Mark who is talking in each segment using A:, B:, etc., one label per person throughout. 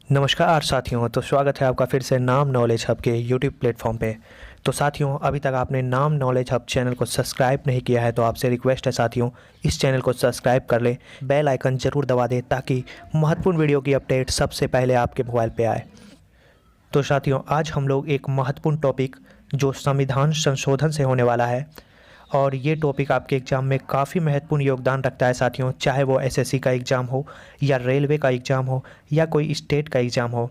A: नमस्कार साथियों। तो स्वागत है आपका फिर से नाम नॉलेज हब के यूट्यूब प्लेटफॉर्म पे। तो साथियों, अभी तक आपने नाम नॉलेज हब चैनल को सब्सक्राइब नहीं किया है तो आपसे रिक्वेस्ट है साथियों, इस चैनल को सब्सक्राइब कर लें, बेल आइकन ज़रूर दबा दें ताकि महत्वपूर्ण वीडियो की अपडेट सबसे पहले आपके मोबाइल पे आए। तो साथियों, आज हम लोग एक महत्वपूर्ण टॉपिक जो संविधान संशोधन से होने वाला है, और ये टॉपिक आपके एग्ज़ाम में काफ़ी महत्वपूर्ण योगदान रखता है साथियों। चाहे वो एसएससी का एग्ज़ाम हो या रेलवे का एग्ज़ाम हो या कोई स्टेट का एग्ज़ाम हो,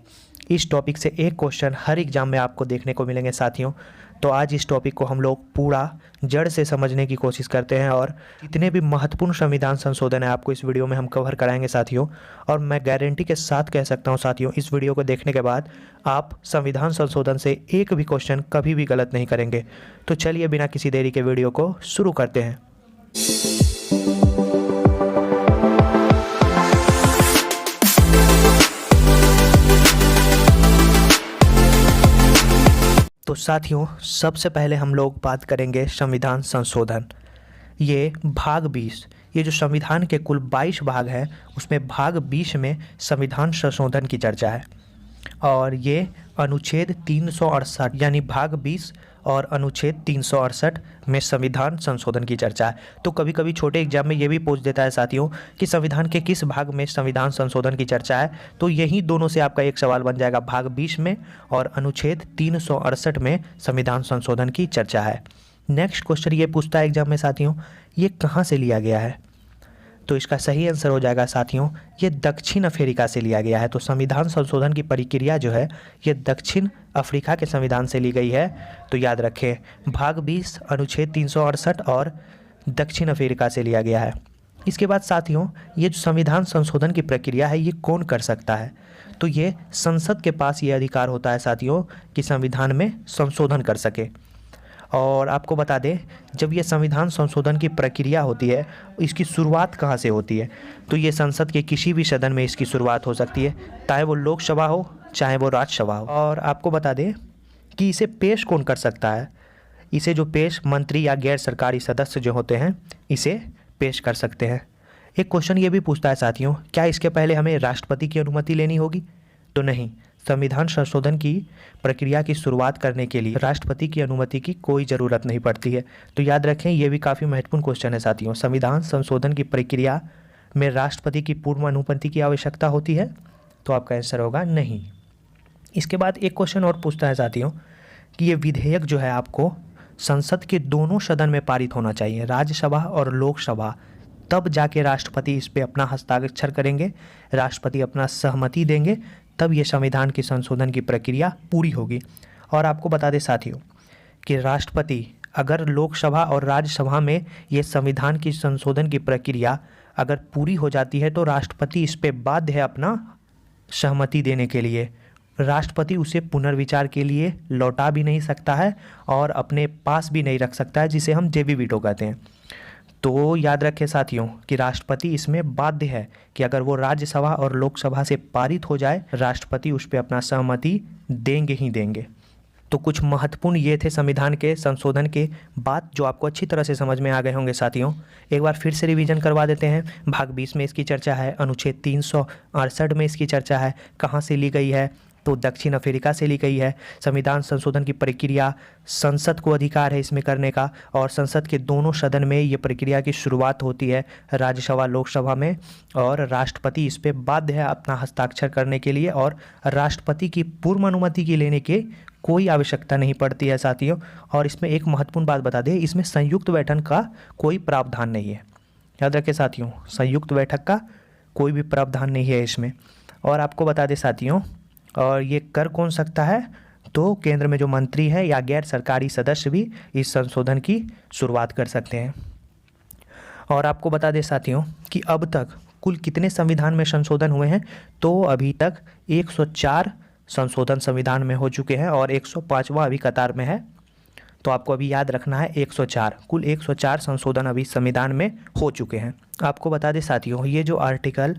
A: इस टॉपिक से एक क्वेश्चन हर एग्ज़ाम में आपको देखने को मिलेंगे साथियों। तो आज इस टॉपिक को हम लोग पूरा जड़ से समझने की कोशिश करते हैं, और जितने भी महत्वपूर्ण संविधान संशोधन है आपको इस वीडियो में हम कवर कराएंगे साथियों। और मैं गारंटी के साथ कह सकता हूं साथियों, इस वीडियो को देखने के बाद आप संविधान संशोधन से एक भी क्वेश्चन कभी भी गलत नहीं करेंगे। तो चलिए बिना किसी देरी के वीडियो को शुरू करते हैं। तो साथियों, सबसे पहले हम लोग बात करेंगे संविधान संशोधन। ये भाग 20, ये जो संविधान के कुल 22 भाग हैं उसमें भाग 20 में संविधान संशोधन की चर्चा है। और ये अनुच्छेद 368 यानी भाग 20 और अनुच्छेद 368 में संविधान संशोधन की चर्चा है। तो कभी कभी छोटे एग्जाम में ये भी पूछ देता है साथियों कि संविधान के किस भाग में संविधान संशोधन की चर्चा है, तो यही दोनों से आपका एक सवाल बन जाएगा, भाग 20 में और अनुच्छेद 368 में संविधान संशोधन की चर्चा है। नेक्स्ट क्वेश्चन ये पूछता है एग्जाम में साथियों, ये कहाँ से लिया गया है? तो इसका सही आंसर हो जाएगा साथियों, ये दक्षिण अफ्रीका से लिया गया है। तो संविधान संशोधन की प्रक्रिया जो है ये दक्षिण अफ्रीका के संविधान से ली गई है। तो याद रखें, भाग 20 अनुच्छेद 368 और दक्षिण अफ्रीका से लिया गया है। इसके बाद साथियों, ये जो संविधान संशोधन की प्रक्रिया है ये कौन कर सकता है? तो ये संसद के पास ये अधिकार होता है साथियों कि संविधान में संशोधन कर सके। और आपको बता दें, जब ये संविधान संशोधन की प्रक्रिया होती है, इसकी शुरुआत कहाँ से होती है? तो ये संसद के किसी भी सदन में इसकी शुरुआत हो सकती है, चाहे वो लोकसभा हो चाहे वो राज्यसभा हो। और आपको बता दें कि इसे पेश कौन कर सकता है? इसे जो पेश मंत्री या गैर सरकारी सदस्य जो होते हैं इसे पेश कर सकते हैं। एक क्वेश्चन ये भी पूछता है साथियों, क्या इसके पहले हमें राष्ट्रपति की अनुमति लेनी होगी? तो नहीं, संविधान संशोधन की प्रक्रिया की शुरुआत करने के लिए राष्ट्रपति की अनुमति की कोई ज़रूरत नहीं पड़ती है। तो याद रखें, ये भी काफ़ी महत्वपूर्ण क्वेश्चन है साथियों, संविधान संशोधन की प्रक्रिया में राष्ट्रपति की पूर्व अनुमति की आवश्यकता होती है? तो आपका आंसर होगा नहीं। इसके बाद एक क्वेश्चन और पूछता है साथियों कि ये विधेयक जो है आपको संसद के दोनों सदन में पारित होना चाहिए, राज्यसभा और लोकसभा, तब जाके राष्ट्रपति इस पर अपना हस्ताक्षर करेंगे, राष्ट्रपति अपना सहमति देंगे, तब ये संविधान की संशोधन की प्रक्रिया पूरी होगी। और आपको बता दें साथियों कि राष्ट्रपति अगर लोकसभा और राज्यसभा में ये संविधान की संशोधन की प्रक्रिया अगर पूरी हो जाती है तो राष्ट्रपति इस पे बाध्य है अपना सहमति देने के लिए। राष्ट्रपति उसे पुनर्विचार के लिए लौटा भी नहीं सकता है और अपने पास भी नहीं रख सकता है, जिसे हम जेबी वीटो कहते हैं। तो याद रखें साथियों कि राष्ट्रपति इसमें बाध्य है कि अगर वो राज्यसभा और लोकसभा से पारित हो जाए, राष्ट्रपति उस पर अपना सहमति देंगे ही देंगे। तो कुछ महत्वपूर्ण ये थे संविधान के संशोधन के बात जो आपको अच्छी तरह से समझ में आ गए होंगे साथियों। एक बार फिर से रिवीजन करवा देते हैं। भाग 20 में इसकी चर्चा है, अनुच्छेद 368 में इसकी चर्चा है, कहाँ से ली गई है? तो दक्षिण अफ्रीका से ली गई है। संविधान संशोधन की प्रक्रिया संसद को अधिकार है इसमें करने का, और संसद के दोनों सदन में ये प्रक्रिया की शुरुआत होती है, राज्यसभा लोकसभा में, और राष्ट्रपति इस पर बाध्य है अपना हस्ताक्षर करने के लिए, और राष्ट्रपति की पूर्व अनुमति की लेने की कोई आवश्यकता नहीं पड़ती है साथियों। और इसमें एक महत्वपूर्ण बात बता दें, इसमें संयुक्त बैठक का कोई प्रावधान नहीं है। याद रखें साथियों, संयुक्त बैठक का कोई भी प्रावधान नहीं है इसमें। और आपको बता दें साथियों, और ये कर कौन सकता है? तो केंद्र में जो मंत्री है या गैर सरकारी सदस्य भी इस संशोधन की शुरुआत कर सकते हैं। और आपको बता दें साथियों कि अब तक कुल कितने संविधान में संशोधन हुए हैं? तो अभी तक 104 संशोधन संविधान में हो चुके हैं और 105वां अभी कतार में है। तो आपको अभी याद रखना है 104, कुल 104 संशोधन अभी संविधान में हो चुके हैं। आपको बता दें साथियों, ये जो आर्टिकल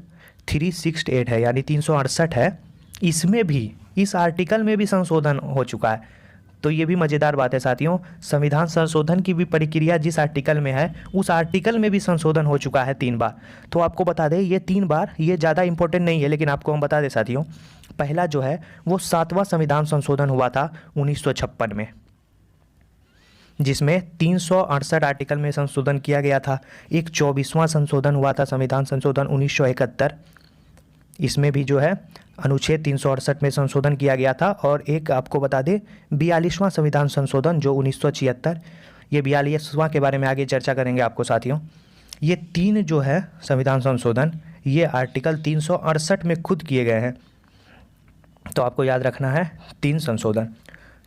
A: 368 है यानी 368 है, इसमें भी, इस आर्टिकल में भी संशोधन हो चुका है। तो ये भी मज़ेदार बात है साथियों, संविधान संशोधन की भी प्रक्रिया जिस आर्टिकल में है उस आर्टिकल में भी संशोधन हो चुका है 3 बार। तो आपको बता दें ये 3 बार, ये ज़्यादा इंपॉर्टेंट नहीं है लेकिन आपको हम बता दें साथियों, पहला जो है वो 7वां संविधान संशोधन हुआ था 1956 में, जिसमें 368 आर्टिकल में संशोधन किया गया था। एक 24वां संशोधन हुआ था संविधान संशोधन 1971, इसमें भी जो है अनुच्छेद 368 में संशोधन किया गया था। और एक आपको बता दें 42वां संविधान संशोधन जो 1976, ये 42वां के बारे में आगे चर्चा करेंगे आपको साथियों। ये 3 जो है संविधान संशोधन ये आर्टिकल 368 में खुद किए गए हैं, तो आपको याद रखना है 3 संशोधन।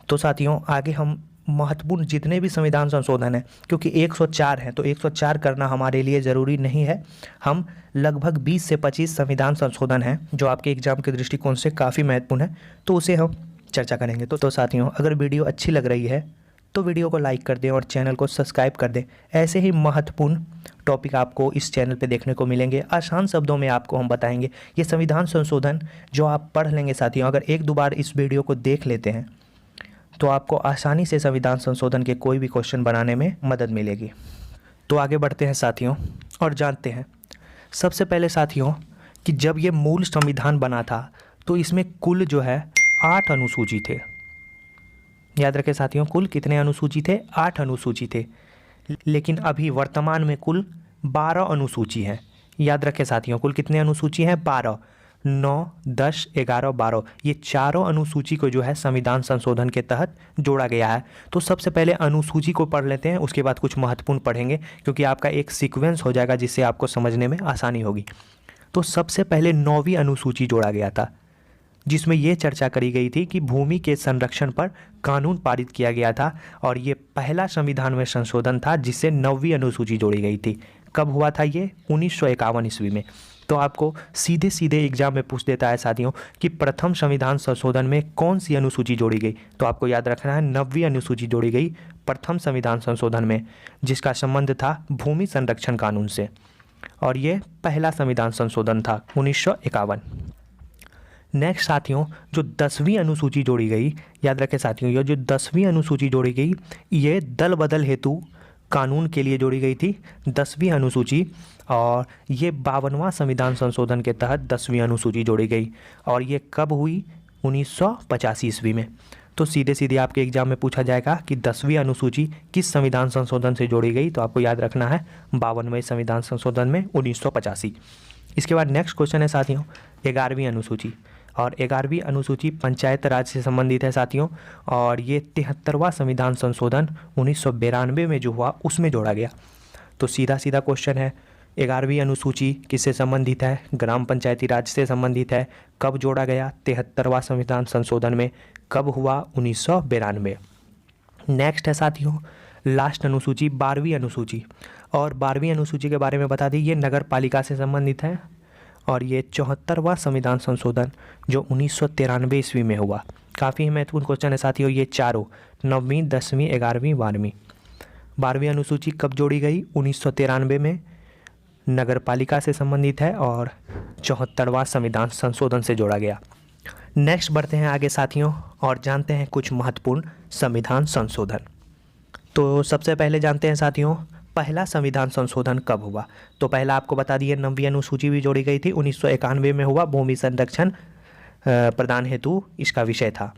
A: तो साथियों आगे हम महत्वपूर्ण जितने भी संविधान संशोधन है, क्योंकि 104 हैं तो 104 करना हमारे लिए ज़रूरी नहीं है, हम लगभग 20 से 25 संविधान संशोधन हैं जो आपके एग्जाम के दृष्टिकोण से काफ़ी महत्वपूर्ण है, तो उसे हम चर्चा करेंगे। तो साथियों अगर वीडियो अच्छी लग रही है तो वीडियो को लाइक कर दें और चैनल को सब्सक्राइब कर दें। ऐसे ही महत्वपूर्ण टॉपिक आपको इस चैनल पे देखने को मिलेंगे। आसान शब्दों में आपको हम बताएंगे ये संविधान संशोधन जो आप पढ़ लेंगे साथियों, अगर 1-2 बार इस वीडियो को देख लेते हैं तो आपको आसानी से संविधान संशोधन के कोई भी क्वेश्चन बनाने में मदद मिलेगी। तो आगे बढ़ते हैं साथियों और जानते हैं सबसे पहले साथियों कि जब ये मूल संविधान बना था तो इसमें कुल जो है 8 अनुसूची थे। याद रखें साथियों, कुल कितने अनुसूची थे? 8 अनुसूची थे। लेकिन अभी वर्तमान में कुल 12 अनुसूची हैं। याद रखें साथियों, कुल कितने अनुसूची हैं? 12। 9, 10, 11, 12 ये चारों अनुसूची को जो है संविधान संशोधन के तहत जोड़ा गया है। तो सबसे पहले अनुसूची को पढ़ लेते हैं, उसके बाद कुछ महत्वपूर्ण पढ़ेंगे क्योंकि आपका एक सीक्वेंस हो जाएगा जिससे आपको समझने में आसानी होगी। तो सबसे पहले 9वीं अनुसूची जोड़ा गया था जिसमें ये चर्चा करी गई थी कि भूमि के संरक्षण पर कानून पारित किया गया था और ये पहला संविधान में संशोधन था जिससे 9वीं अनुसूची जोड़ी गई थी। कब हुआ था ये? 1951 ईस्वी में। तो आपको सीधे सीधे एग्जाम में पूछ देता है साथियों कि प्रथम संविधान संशोधन में कौन सी अनुसूची जोड़ी गई, तो आपको याद रखना है 9वीं अनुसूची जोड़ी गई प्रथम संविधान संशोधन में, जिसका संबंध था भूमि संरक्षण कानून से, और ये पहला संविधान संशोधन था 1951। नेक्स्ट साथियों जो 10वीं अनुसूची जोड़ी गई, याद रखें साथियों ये जो 10वीं अनुसूची जोड़ी गई ये दल बदल हेतु कानून के लिए जोड़ी गई थी 10वीं अनुसूची, और ये 52वां संविधान संशोधन के तहत 10वीं अनुसूची जोड़ी गई और ये कब हुई? 1985 ईस्वी में। तो सीधे सीधे आपके एग्जाम में पूछा जाएगा कि 10वीं अनुसूची किस संविधान संशोधन से जोड़ी गई, तो आपको याद रखना है 52वें संविधान संशोधन में 1985। इसके बाद नेक्स्ट क्वेश्चन है साथियों 11वीं अनुसूची, और 11वीं अनुसूची पंचायत राज से संबंधित है साथियों, और ये 73वां संविधान संशोधन 1992 में जो हुआ उसमें जोड़ा गया। तो सीधा सीधा क्वेश्चन है 11वीं अनुसूची किससे संबंधित है? ग्राम पंचायती राज से संबंधित है। कब जोड़ा गया? 73वां संविधान संशोधन में। कब हुआ? 1992। नेक्स्ट है साथियों लास्ट अनुसूची 12वीं अनुसूची, और 12वीं अनुसूची के बारे में बता दी ये नगर पालिका से संबंधित है, और ये 74वां संविधान संशोधन जो 1993 ईस्वी में हुआ। काफ़ी महत्वपूर्ण क्वेश्चन है साथियों ये चारों, 9वीं, 10वीं, 11वीं, 12वीं। 12वीं अनुसूची कब जोड़ी गई? 1993 में, नगर पालिका से संबंधित है, और 74वां संविधान संशोधन से जोड़ा गया। नेक्स्ट बढ़ते हैं आगे साथियों और जानते हैं कुछ महत्वपूर्ण संविधान संशोधन। तो सबसे पहले जानते हैं साथियों पहला संविधान संशोधन कब हुआ। तो पहला आपको बता दिए 9वीं अनुसूची भी जोड़ी गई थी 1991 में हुआ, भूमि संरक्षण प्रदान हेतु इसका विषय था।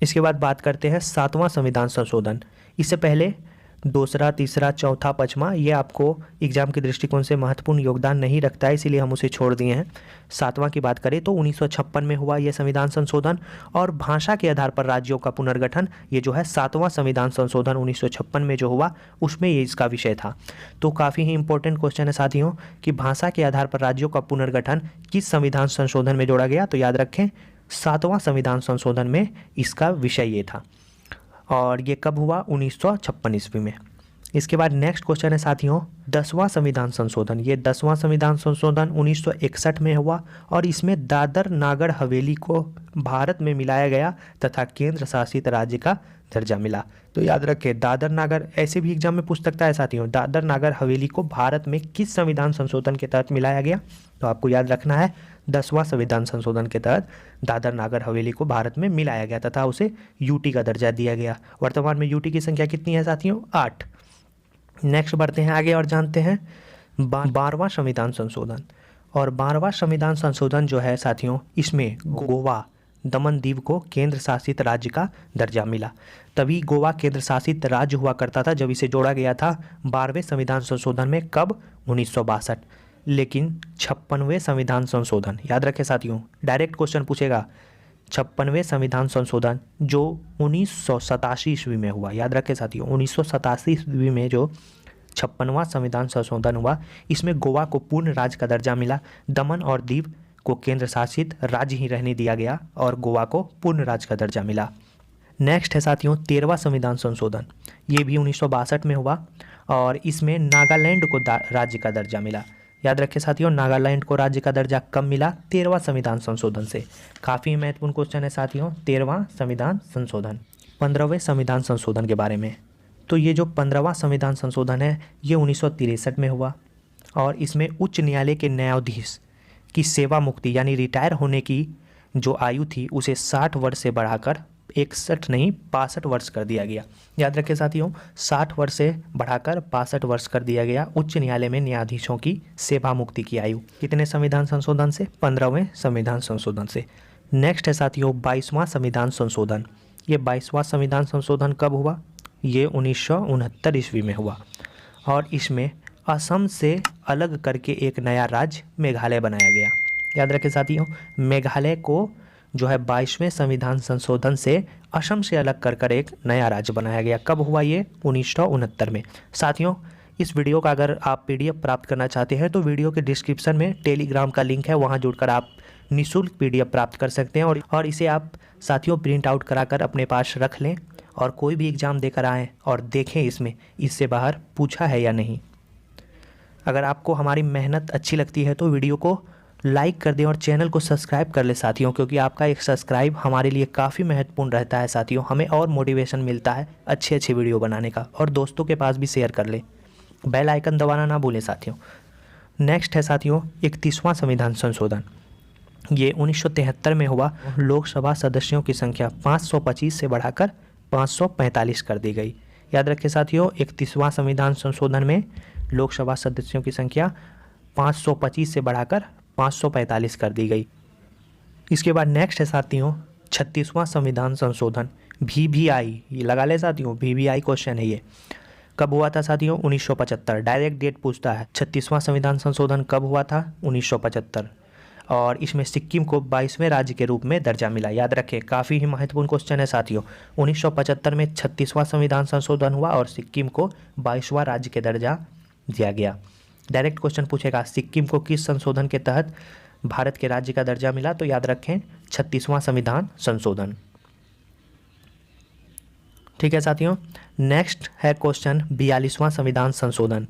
A: इसके बाद बात करते हैं 7वां संविधान संशोधन। इससे पहले 2रा, 3रा, 4था, 5वां ये आपको एग्जाम के दृष्टिकोण से महत्वपूर्ण योगदान नहीं रखता है, इसीलिए हम उसे छोड़ दिए हैं। 7वां की बात करें तो 1956 में हुआ यह संविधान संशोधन, और भाषा के आधार पर राज्यों का पुनर्गठन ये जो है 7वां संविधान संशोधन 1956 में जो हुआ उसमें ये इसका विषय था। तो काफ़ी ही इंपॉर्टेंट क्वेश्चन है साथियों कि भाषा के आधार पर राज्यों का पुनर्गठन किस संविधान संशोधन में जोड़ा गया, तो याद रखें 7वां संविधान संशोधन में इसका विषय ये था, और ये कब हुआ? 1956 ईस्वी में। इसके बाद नेक्स्ट क्वेश्चन है साथियों 10वां संविधान संशोधन। ये 10वां संविधान संशोधन 1961 में हुआ, और इसमें दादर नागर हवेली को भारत में मिलाया गया तथा केंद्र शासित राज्य का दर्जा मिला। तो याद रखें दादर नागर ऐसे भी एग्जाम में पूछ सकता है साथियों, दादर नागर हवेली को भारत में किस संविधान संशोधन के तहत मिलाया गया, तो आपको याद रखना है 10वां संविधान संशोधन के तहत दादर नागर हवेली को भारत में मिलाया गया तथा उसे यूटी का दर्जा दिया गया। वर्तमान में यूटी की संख्या कितनी है साथियों? 8। नेक्स्ट बढ़ते हैं आगे और जानते हैं 12वां संविधान संशोधन। और 12वां संविधान संशोधन जो है साथियों, इसमें गोवा दमन दीव को केंद्र शासित राज्य का दर्जा मिला। तभी गोवा केंद्र शासित राज्य हुआ करता था जब इसे जोड़ा गया था 12वें संविधान संशोधन में। कब? 1962। लेकिन 56वें संविधान संशोधन, याद रखें साथियों, डायरेक्ट क्वेश्चन पूछेगा, 56वें संविधान संशोधन जो 1987 ईस्वी में हुआ, याद रखें साथियों, 1987 ईस्वी में जो 56वां संविधान संशोधन हुआ, इसमें गोवा को पूर्ण राज्य का दर्जा मिला, दमन और दीव को केंद्र शासित राज्य ही रहने दिया गया और गोवा को पूर्ण राज्य का दर्जा मिला। नेक्स्ट है साथियों 13वां संविधान संशोधन। ये भी 1962 में हुआ और इसमें नागालैंड को राज्य का दर्जा मिला। याद रखें साथियों, नागालैंड को राज्य का दर्जा कब मिला? 13वां संविधान संशोधन से। काफ़ी महत्वपूर्ण क्वेश्चन है साथियों 13वां संविधान संशोधन। 15वें संविधान संशोधन के बारे में, तो ये जो 15वां संविधान संशोधन है ये 1963 में हुआ और इसमें उच्च न्यायालय के न्यायाधीश की सेवा मुक्ति यानी रिटायर होने की जो आयु थी उसे 60 वर्ष से बढ़ाकर 62 वर्ष कर दिया गया। याद रखें साथियों, 60 वर्ष से बढ़ाकर 62 वर्ष कर दिया गया उच्च न्यायालय में न्यायाधीशों की सेवा मुक्ति की आयु। कितने संविधान संशोधन से? 15वें संविधान संशोधन से। नेक्स्ट है साथियों 22वां संविधान संशोधन। ये 22वां संविधान संशोधन कब हुआ? ये 1969 ईस्वी में हुआ और इसमें असम से अलग करके एक नया राज्य मेघालय बनाया गया। याद रखें साथियों, मेघालय को जो है 22वें संविधान संशोधन से असम से अलग कर एक नया राज्य बनाया गया। कब हुआ ये? 1969 में। साथियों, इस वीडियो का अगर आप PDF प्राप्त करना चाहते हैं तो वीडियो के डिस्क्रिप्शन में टेलीग्राम का लिंक है, वहां जुड़कर आप निःशुल्क PDF प्राप्त कर सकते हैं और इसे आप साथियों प्रिंट आउट कराकर अपने पास रख लें और कोई भी एग्ज़ाम देकर आएँ और देखें इसमें इससे बाहर पूछा है या नहीं। अगर आपको हमारी मेहनत अच्छी लगती है तो वीडियो को लाइक कर दें और चैनल को सब्सक्राइब कर ले साथियों, क्योंकि आपका एक सब्सक्राइब हमारे लिए काफ़ी महत्वपूर्ण रहता है साथियों। हमें और मोटिवेशन मिलता है अच्छे वीडियो बनाने का। और दोस्तों के पास भी शेयर कर लें, बेल आइकन दबाना ना भूलें साथियों। नेक्स्ट है साथियों 31वां संविधान संशोधन। ये 1973 में हुआ। लोकसभा सदस्यों की संख्या 525 से बढ़ाकर 545 कर दी गई। याद रखें साथियों, 31वां संविधान संशोधन में लोकसभा सदस्यों की संख्या 525 से बढ़ाकर 545 कर दी गई। इसके बाद नेक्स्ट है साथियों 36वां संविधान संशोधन, VVI। ये लगा ले साथियों, VVI क्वेश्चन है ये। कब हुआ था साथियों? 1975। डायरेक्ट डेट पूछता है। 36वां संविधान संशोधन कब हुआ था? 1975। और इसमें सिक्किम को 22वें राज्य के रूप में दर्जा मिला। याद रखें, काफ़ी ही महत्वपूर्ण क्वेश्चन है साथियों। 1975 में 36वां संविधान संशोधन हुआ और सिक्किम को 22वां राज्य के दर्जा दिया गया। डायरेक्ट क्वेश्चन पूछेगा, सिक्किम को किस संशोधन के तहत भारत के राज्य का दर्जा मिला? तो याद रखें 36वां संविधान संशोधन। ठीक है साथियों। नेक्स्ट है क्वेश्चन 42वां संविधान संशोधन।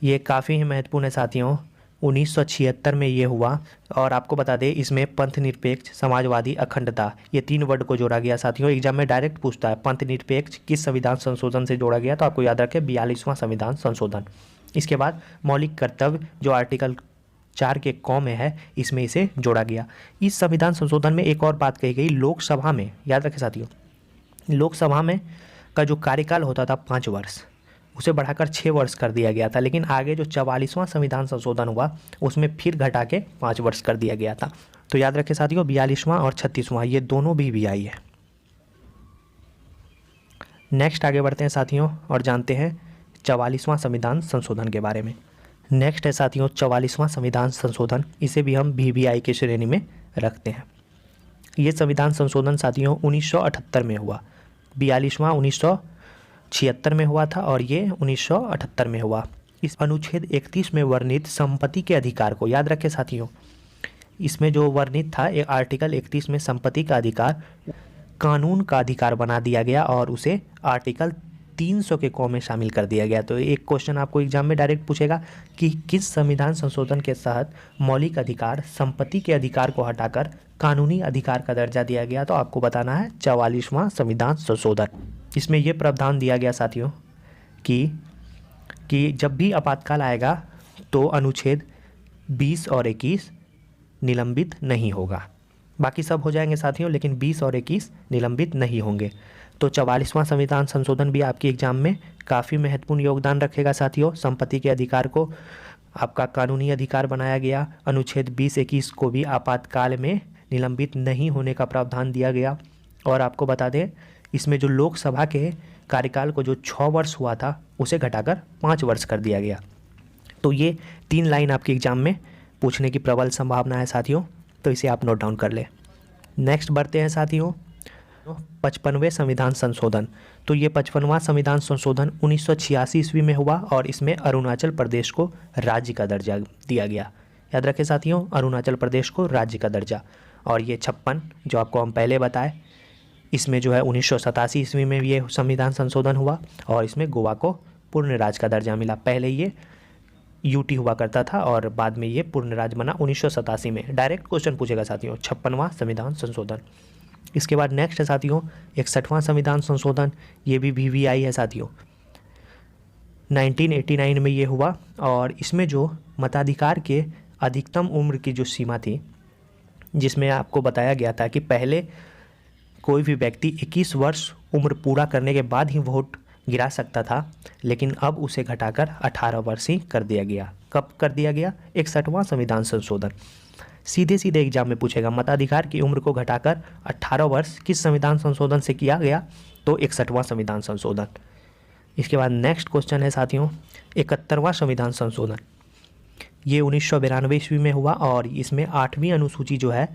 A: ये काफ़ी ही महत्वपूर्ण है साथियों। 1976 में ये हुआ और आपको बता दें इसमें पंथ निरपेक्ष, समाजवादी, अखंडता, ये 3 वर्ड को जोड़ा गया साथियों। एग्जाम में डायरेक्ट पूछता है पंथ निरपेक्ष किस संविधान संशोधन से जोड़ा गया, तो आपको याद रखें 42वां संविधान संशोधन। इसके बाद मौलिक कर्तव्य जो आर्टिकल 4 के क में है, इसमें इसे जोड़ा गया। इस संविधान संशोधन में एक और बात कही गई, लोकसभा में, याद रखें साथियों, लोकसभा में का जो कार्यकाल होता था 5 वर्ष, उसे बढ़ाकर 6 वर्ष कर दिया गया था। लेकिन आगे जो 44वां संविधान संशोधन हुआ उसमें फिर घटा के 5 वर्ष कर दिया गया था। तो याद रखें साथियों 42वां और 36वां ये दोनों VVI है। नेक्स्ट आगे बढ़ते हैं साथियों और जानते हैं 44वां संविधान संशोधन के बारे में। नेक्स्ट है साथियों 44वां संविधान संशोधन, इसे भी हम VVI की श्रेणी में रखते हैं। ये संविधान संशोधन साथियों 1978 में हुआ। 42वां 1976 में हुआ था और ये 1978 में हुआ। इस अनुच्छेद 31 में वर्णित संपत्ति के अधिकार को, याद रखें साथियों, इसमें जो वर्णित था आर्टिकल 31 में संपत्ति का अधिकार कानून का अधिकार बना दिया गया और उसे आर्टिकल 300 के क में शामिल कर दिया गया। तो एक क्वेश्चन आपको एग्जाम में डायरेक्ट पूछेगा कि किस संविधान संशोधन के तहत मौलिक अधिकार संपत्ति के अधिकार को हटाकर कानूनी अधिकार का दर्जा दिया गया, तो आपको बताना है 44वां संविधान संशोधन। इसमें यह प्रावधान दिया गया साथियों कि जब भी आपातकाल आएगा तो अनुच्छेद 20 और 21 निलंबित नहीं होगा। बाकी सब हो जाएंगे साथियों, लेकिन 20 और 21 निलंबित नहीं होंगे। तो 44वां संविधान संशोधन भी आपके एग्जाम में काफ़ी महत्वपूर्ण योगदान रखेगा साथियों। संपत्ति के अधिकार को आपका कानूनी अधिकार बनाया गया। अनुच्छेद 20-21 को भी आपातकाल में निलंबित नहीं होने का प्रावधान दिया गया। और आपको बता दें, इसमें जो लोकसभा के कार्यकाल को जो 6 वर्ष हुआ था उसे घटाकर 5 वर्ष कर दिया गया। तो ये 3 लाइन आपके एग्जाम में पूछने की प्रबल संभावना है साथियों, तो इसे आप नोट डाउन कर लें। नेक्स्ट बढ़ते हैं साथियों, 55वें संविधान संशोधन। तो ये 55वां संविधान संशोधन 1986 ईस्वी में हुआ और इसमें अरुणाचल प्रदेश को राज्य का दर्जा दिया गया। याद रखें साथियों, अरुणाचल प्रदेश को राज्य का दर्जा। और ये 56 जो आपको हम पहले बताए, इसमें जो है 1987 ईस्वी में ये संविधान संशोधन हुआ और इसमें गोवा को पूर्ण राज्य का दर्जा मिला। पहले ये यूटी हुआ करता था और बाद में ये पूर्ण राज्य बना 1987 में। डायरेक्ट क्वेश्चन पूछेगा साथियों, 56वां संविधान संशोधन। इसके बाद नेक्स्ट है साथियों 61वां संविधान संशोधन। ये भी वीवीआई है साथियों, 1989 में ये हुआ और इसमें जो मताधिकार के अधिकतम उम्र की जो सीमा थी, जिसमें आपको बताया गया था कि पहले कोई भी व्यक्ति 21 वर्ष उम्र पूरा करने के बाद ही वोट गिरा सकता था, लेकिन अब उसे घटाकर 18 वर्ष ही कर दिया गया। कब कर दिया गया? 61वां संविधान संशोधन। सीधे सीधे एग्जाम में पूछेगा, मताधिकार की उम्र को घटाकर 18 वर्ष किस संविधान संशोधन से किया गया? तो 61वां संविधान संशोधन। इसके बाद नेक्स्ट क्वेश्चन है साथियों 71वां संविधान संशोधन। ये 1992 ईस्वी में हुआ और इसमें 8वीं अनुसूची जो है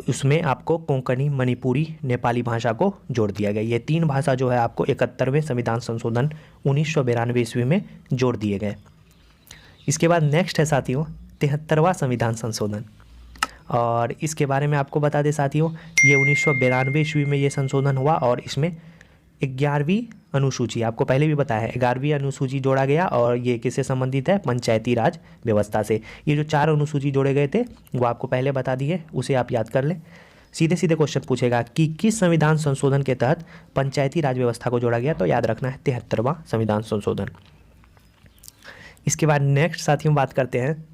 A: उसमें आपको कोंकणी, मणिपुरी, नेपाली भाषा को जोड़ दिया गया। ये 3 भाषा जो है आपको 71वें संविधान संशोधन 1992 ईस्वी में जोड़ दिए गए। इसके बाद नेक्स्ट है साथियों 73वां संविधान संशोधन और इसके बारे में आपको बता दें साथियों, ये 1992 ईस्वी में ये संशोधन हुआ और इसमें 11वीं अनुसूची, आपको पहले भी बताया है, 11वीं अनुसूची जोड़ा गया और ये किससे संबंधित है? पंचायती राज व्यवस्था से। ये जो 4 अनुसूची जोड़े गए थे वो आपको पहले बता दिए, उसे आप याद कर लें। सीधे सीधे क्वेश्चन पूछेगा कि किस संविधान संशोधन के तहत पंचायती राज व्यवस्था को जोड़ा गया? तो याद रखना है 73वां संविधान संशोधन। इसके बाद नेक्स्ट साथियों बात करते हैं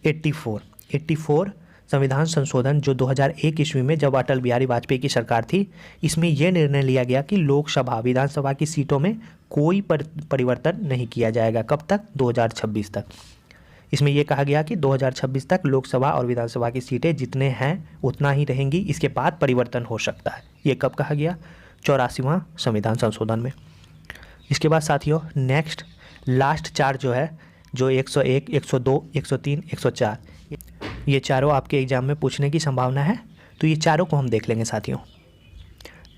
A: 84 संविधान संशोधन जो 2001 ईस्वी में जब अटल बिहारी वाजपेयी की सरकार थी, इसमें यह निर्णय लिया गया कि लोकसभा विधानसभा की सीटों में कोई परिवर्तन नहीं किया जाएगा। कब तक? 2026 तक। इसमें यह कहा गया कि 2026 तक लोकसभा और विधानसभा की सीटें जितने हैं उतना ही रहेंगी, इसके बाद परिवर्तन हो सकता है। ये कब कहा गया? 84वां संविधान संशोधन में। इसके बाद साथियों नेक्स्ट लास्ट 4 जो है, जो 101, 102, 103, 104, ये चारों आपके एग्जाम में पूछने की संभावना है। तो ये चारों को हम देख लेंगे साथियों।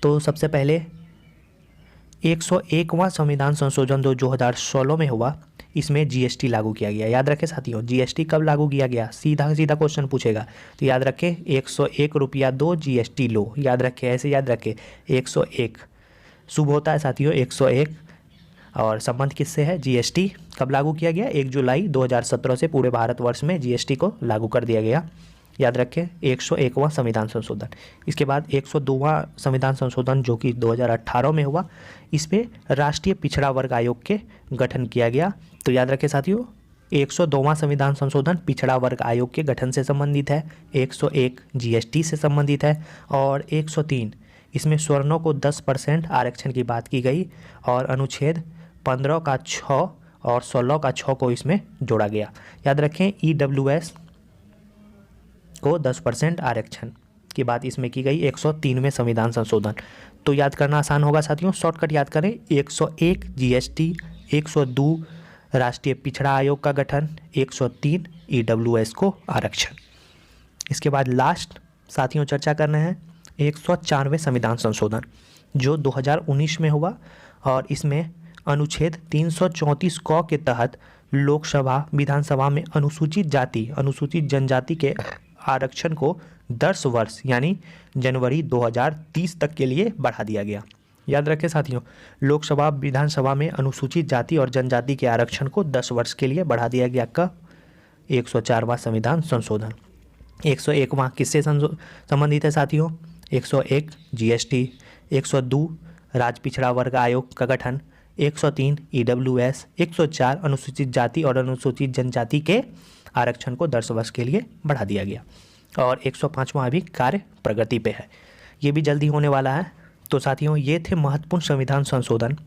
A: तो सबसे पहले 101वां संविधान संशोधन जो 2016 में हुआ, इसमें जीएसटी लागू किया गया। याद रखें साथियों, जीएसटी कब लागू किया गया? सीधा सीधा क्वेश्चन पूछेगा तो याद रखें 101 रुपया दो जीएसटी लो। याद रखें, ऐसे याद रखें 101 शुभ होता है साथियों 101 और संबंध किससे है? जीएसटी। कब लागू किया गया? 1 जुलाई 2017 से पूरे भारतवर्ष में जीएसटी को लागू कर दिया गया। याद रखें 101वां संविधान संशोधन। इसके बाद 102वां संविधान संशोधन जो कि 2018 में हुआ, इस पे राष्ट्रीय पिछड़ा वर्ग आयोग के गठन किया गया। तो याद रखें साथियों 102वां संविधान संशोधन पिछड़ा वर्ग आयोग के गठन से संबंधित है, 101 जीएसटी से संबंधित है और 103 इसमें सवर्णों को 10% आरक्षण की बात की गई और अनुच्छेद 15 का 6 और 16 का 6 को इसमें जोड़ा गया। याद रखें ईडब्ल्यूएस को 10% आरक्षण की बात इसमें की गई 103वें संविधान संशोधन। तो याद करना आसान होगा साथियों, शॉर्टकट याद करें 101 जीएसटी, 102 राष्ट्रीय पिछड़ा आयोग का गठन, 103 ईडब्ल्यूएस को आरक्षण। इसके बाद लास्ट साथियों चर्चा करना है 104वें संविधान संशोधन जो 2019 में हुआ और इसमें अनुच्छेद 334 क के तहत लोकसभा विधानसभा में अनुसूचित जाति अनुसूचित जनजाति के आरक्षण को 10 वर्ष यानी जनवरी 2030 तक के लिए बढ़ा दिया गया। याद रखें साथियों, लोकसभा विधानसभा में अनुसूचित जाति और जनजाति के आरक्षण को 10 वर्ष के लिए बढ़ा दिया गया। कब? 104वां संविधान संशोधन। 101वां किससे संबंधित है साथियों? 101 जीएसटी, 102 राज्य पिछड़ा वर्ग आयोग का गठन, 103 ईडब्ल्यूएस, 104 अनुसूचित जाति और अनुसूचित जनजाति के आरक्षण को 10 वर्ष के लिए बढ़ा दिया गया। और 105वां अभी कार्य प्रगति पे है, ये भी जल्दी होने वाला है। तो साथियों, ये थे महत्वपूर्ण संविधान संशोधन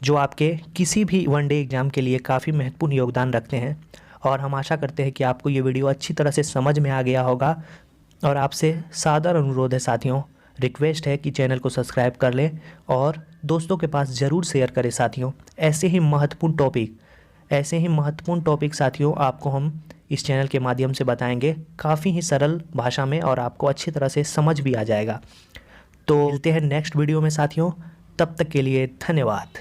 A: जो आपके किसी भी वनडे एग्ज़ाम के लिए काफ़ी महत्वपूर्ण योगदान रखते हैं। और हम आशा करते हैं कि आपको ये वीडियो अच्छी तरह से समझ में आ गया होगा। और आपसे सादर अनुरोध है साथियों, रिक्वेस्ट है कि चैनल को सब्सक्राइब कर लें और दोस्तों के पास ज़रूर शेयर करें साथियों। ऐसे ही महत्वपूर्ण टॉपिक साथियों आपको हम इस चैनल के माध्यम से बताएंगे, काफ़ी ही सरल भाषा में, और आपको अच्छी तरह से समझ भी आ जाएगा। तो मिलते हैं नेक्स्ट वीडियो में साथियों, तब तक के लिए धन्यवाद।